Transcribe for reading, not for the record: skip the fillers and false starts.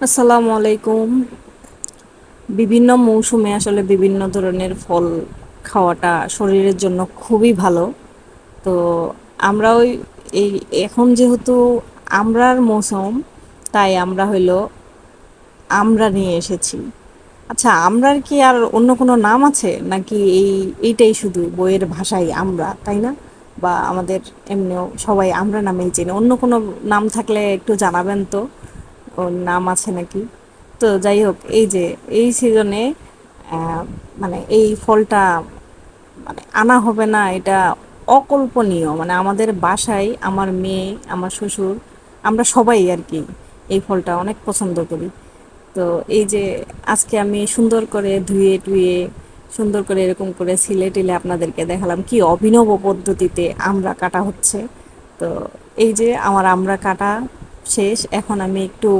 আসসালামু আলাইকুম। বিভিন্ন মৌসুমে আসলে বিভিন্ন ধরনের ফল খাওয়াটা শরীরের জন্য খুবই ভালো। তো আমরা ওই এই এখন যেহেতু আমড়ার মৌসুম, তাই আমরা হইলো আমড়া নিয়ে এসেছি। আচ্ছা, আমড়ার কি আর অন্য কোনো নাম আছে নাকি এইটাই শুধু বইয়ের ভাষায় আমড়া, তাই না? বা আমাদের এমনিও সবাই আমড়া নামেই চেনে, অন্য কোনো নাম থাকলে একটু জানাবেন তো, ওর নাম আছে নাকি? তো যাই হোক, এই যে এই সিজনে মানে এই ফলটা মানে আনা হবে না, এটা অকল্পনীয়। মানে আমাদের বাসায় আমার মেয়ে, আমার শ্বশুর, আমরা সবাই আর কি এই ফলটা অনেক পছন্দ করি। তো এই যে আজকে আমি সুন্দর করে ধুয়ে টুয়ে সুন্দর করে এরকম করে ছিলে টিলে আপনাদেরকে দেখালাম কি অভিনব পদ্ধতিতে আমড়া কাটা হচ্ছে। তো এই যে আমার আমড়া কাটা শেষ, এখন আমি একটু